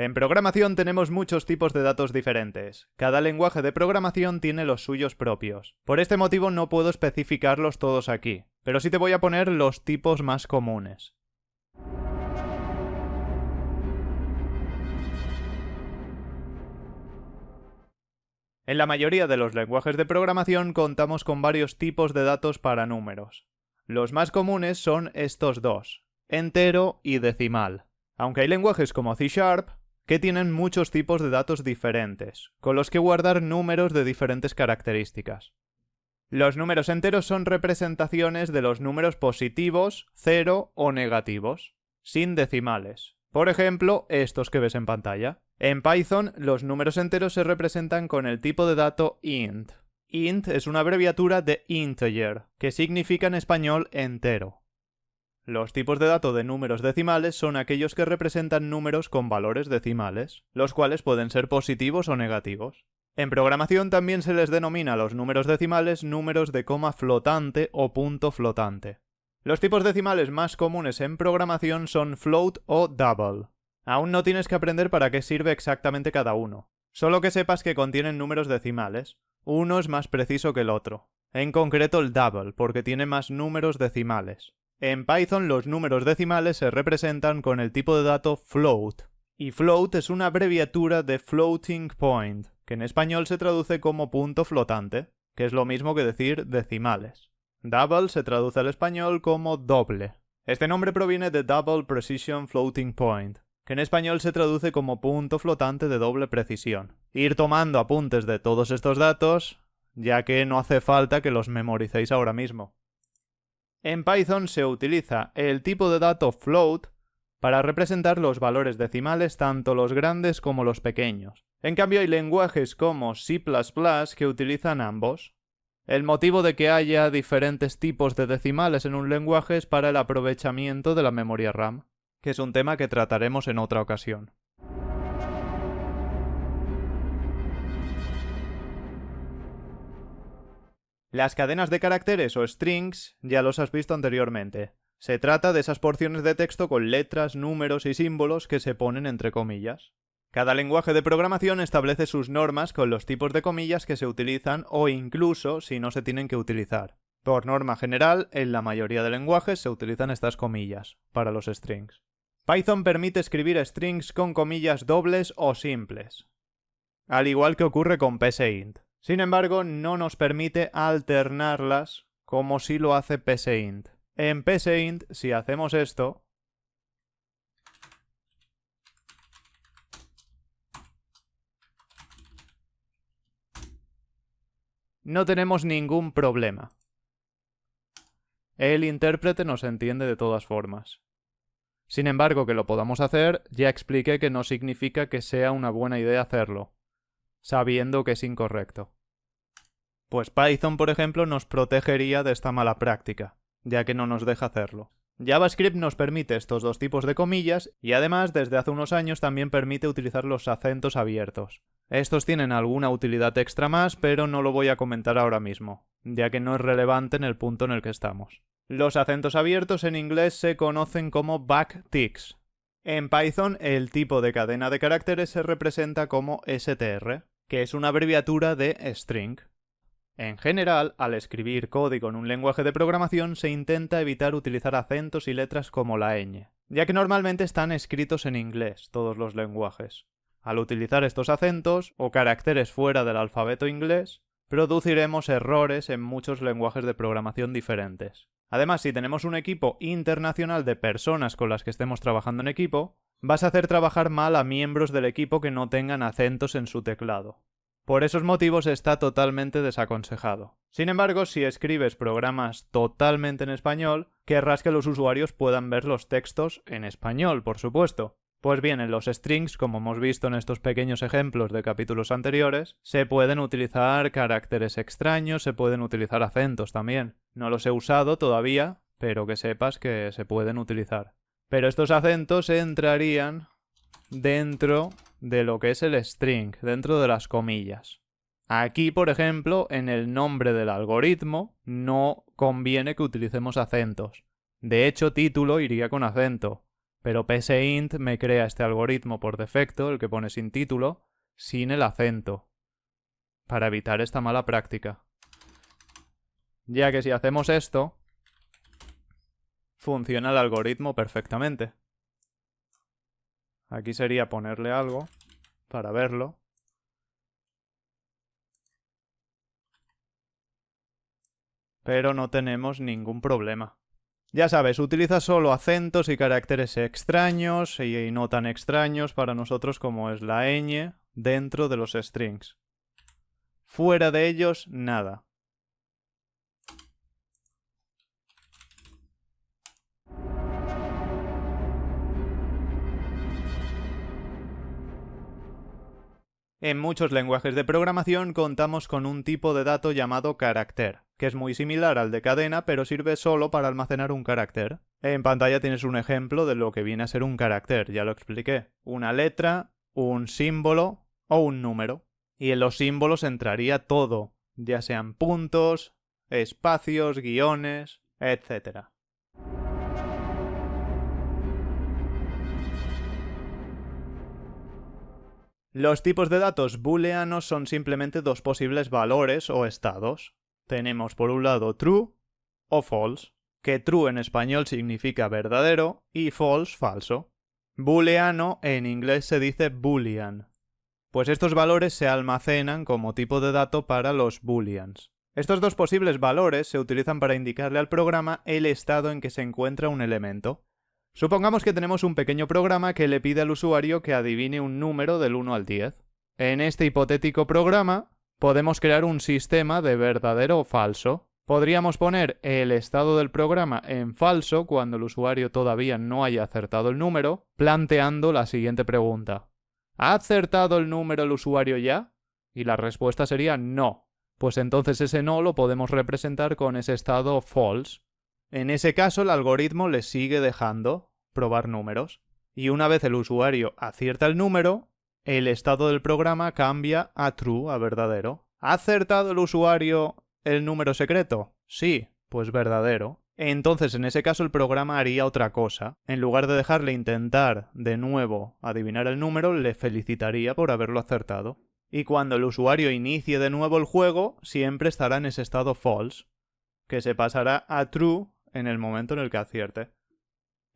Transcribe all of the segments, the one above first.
En programación tenemos muchos tipos de datos diferentes. Cada lenguaje de programación tiene los suyos propios. Por este motivo no puedo especificarlos todos aquí, pero sí te voy a poner los tipos más comunes. En la mayoría de los lenguajes de programación contamos con varios tipos de datos para números. Los más comunes son estos dos, entero y decimal. Aunque hay lenguajes como C# que tienen muchos tipos de datos diferentes, con los que guardar números de diferentes características. Los números enteros son representaciones de los números positivos, 0 o negativos, sin decimales. Por ejemplo, estos que ves en pantalla. En Python, los números enteros se representan con el tipo de dato int. Int es una abreviatura de integer, que significa en español entero. Los tipos de datos de números decimales son aquellos que representan números con valores decimales, los cuales pueden ser positivos o negativos. En programación también se les denomina a los números decimales números de coma flotante o punto flotante. Los tipos decimales más comunes en programación son float o double. Aún no tienes que aprender para qué sirve exactamente cada uno, solo que sepas que contienen números decimales. Uno es más preciso que el otro, en concreto el double, porque tiene más números decimales. En Python los números decimales se representan con el tipo de dato float, y float es una abreviatura de floating point, que en español se traduce como punto flotante, que es lo mismo que decir decimales. Double se traduce al español como doble. Este nombre proviene de Double Precision Floating Point, que en español se traduce como punto flotante de doble precisión. Ir tomando apuntes de todos estos datos, ya que no hace falta que los memoricéis ahora mismo. En Python se utiliza el tipo de dato float para representar los valores decimales tanto los grandes como los pequeños. En cambio hay lenguajes como C++ que utilizan ambos. El motivo de que haya diferentes tipos de decimales en un lenguaje es para el aprovechamiento de la memoria RAM, que es un tema que trataremos en otra ocasión. Las cadenas de caracteres o strings ya los has visto anteriormente. Se trata de esas porciones de texto con letras, números y símbolos que se ponen entre comillas. Cada lenguaje de programación establece sus normas con los tipos de comillas que se utilizan o incluso si no se tienen que utilizar. Por norma general, en la mayoría de lenguajes se utilizan estas comillas para los strings. Python permite escribir strings con comillas dobles o simples, al igual que ocurre con psint. Sin embargo, no nos permite alternarlas como si lo hace psint. En psint, si hacemos esto, no tenemos ningún problema. El intérprete nos entiende de todas formas. Sin embargo, que lo podamos hacer, ya expliqué que no significa que sea una buena idea hacerlo, sabiendo que es incorrecto. Pues Python, por ejemplo, nos protegería de esta mala práctica, ya que no nos deja hacerlo. JavaScript nos permite estos dos tipos de comillas y además desde hace unos años también permite utilizar los acentos abiertos. Estos tienen alguna utilidad extra más, pero no lo voy a comentar ahora mismo, ya que no es relevante en el punto en el que estamos. Los acentos abiertos en inglés se conocen como backticks. En Python el tipo de cadena de caracteres se representa como str, que es una abreviatura de string. En general, al escribir código en un lenguaje de programación se intenta evitar utilizar acentos y letras como la ñ, ya que normalmente están escritos en inglés todos los lenguajes. Al utilizar estos acentos, o caracteres fuera del alfabeto inglés, produciremos errores en muchos lenguajes de programación diferentes. Además, si tenemos un equipo internacional de personas con las que estemos trabajando en equipo, vas a hacer trabajar mal a miembros del equipo que no tengan acentos en su teclado. Por esos motivos está totalmente desaconsejado. Sin embargo, si escribes programas totalmente en español, querrás que los usuarios puedan ver los textos en español, por supuesto. Pues bien, en los strings, como hemos visto en estos pequeños ejemplos de capítulos anteriores, se pueden utilizar caracteres extraños, se pueden utilizar acentos también. No los he usado todavía, pero que sepas que se pueden utilizar. Pero estos acentos entrarían dentro de lo que es el string, dentro de las comillas. Aquí, por ejemplo, en el nombre del algoritmo no conviene que utilicemos acentos, De hecho, título iría con acento, pero psint me crea este algoritmo por defecto, el que pone sin título, sin el acento, para evitar esta mala práctica. Ya que si hacemos esto, funciona el algoritmo perfectamente. Aquí sería ponerle algo para verlo. Pero no tenemos ningún problema. Ya sabes, utiliza solo acentos y caracteres extraños y no tan extraños para nosotros como es la ñ dentro de los strings. Fuera de ellos, nada. En muchos lenguajes de programación contamos con un tipo de dato llamado carácter, que es muy similar al de cadena, pero sirve solo para almacenar un carácter. En pantalla tienes un ejemplo de lo que viene a ser un carácter, ya lo expliqué. Una letra, un símbolo o un número. Y en los símbolos entraría todo, ya sean puntos, espacios, guiones, etc. Los tipos de datos booleanos son simplemente dos posibles valores o estados. Tenemos por un lado true o false, que true en español significa verdadero y false falso. Booleano en inglés se dice boolean. Pues estos valores se almacenan como tipo de dato para los booleans. Estos dos posibles valores se utilizan para indicarle al programa el estado en que se encuentra un elemento. Supongamos que tenemos un pequeño programa que le pide al usuario que adivine un número del 1 al 10. En este hipotético programa podemos crear un sistema de verdadero o falso. Podríamos poner el estado del programa en falso cuando el usuario todavía no haya acertado el número, planteando la siguiente pregunta. ¿Ha acertado el número el usuario ya? Y la respuesta sería no. Pues entonces ese no lo podemos representar con ese estado false. En ese caso el algoritmo le sigue dejando probar números. Y una vez el usuario acierta el número, el estado del programa cambia a true, a verdadero. ¿Ha acertado el usuario el número secreto? Sí, pues verdadero. Entonces en ese caso el programa haría otra cosa. En lugar de dejarle intentar de nuevo adivinar el número, le felicitaría por haberlo acertado. Y cuando el usuario inicie de nuevo el juego, siempre estará en ese estado false, que se pasará a true en el momento en el que acierte.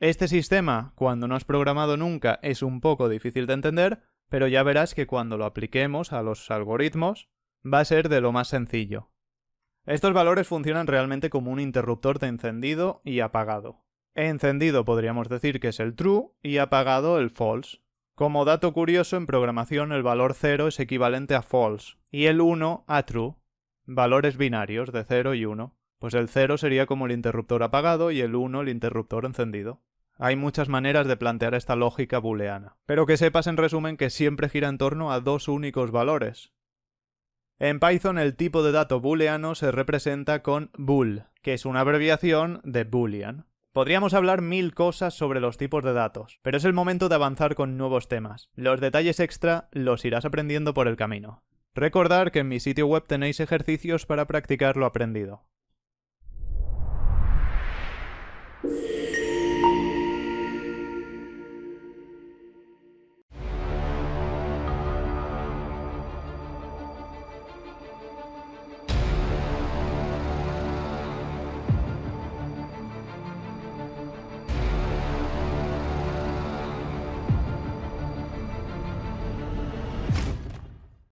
Este sistema, cuando no has programado nunca, es un poco difícil de entender, pero ya verás que cuando lo apliquemos a los algoritmos, va a ser de lo más sencillo. Estos valores funcionan realmente como un interruptor de encendido y apagado. Encendido podríamos decir que es el true y apagado el false. Como dato curioso, en programación el valor 0 es equivalente a false y el 1 a true. Valores binarios de 0 y 1. Pues el 0 sería como el interruptor apagado y el 1 el interruptor encendido. Hay muchas maneras de plantear esta lógica booleana, pero que sepas en resumen que siempre gira en torno a dos únicos valores. En Python el tipo de dato booleano se representa con bool, que es una abreviación de boolean. Podríamos hablar 1000 cosas sobre los tipos de datos, pero es el momento de avanzar con nuevos temas. Los detalles extra los irás aprendiendo por el camino. Recordad que en mi sitio web tenéis ejercicios para practicar lo aprendido.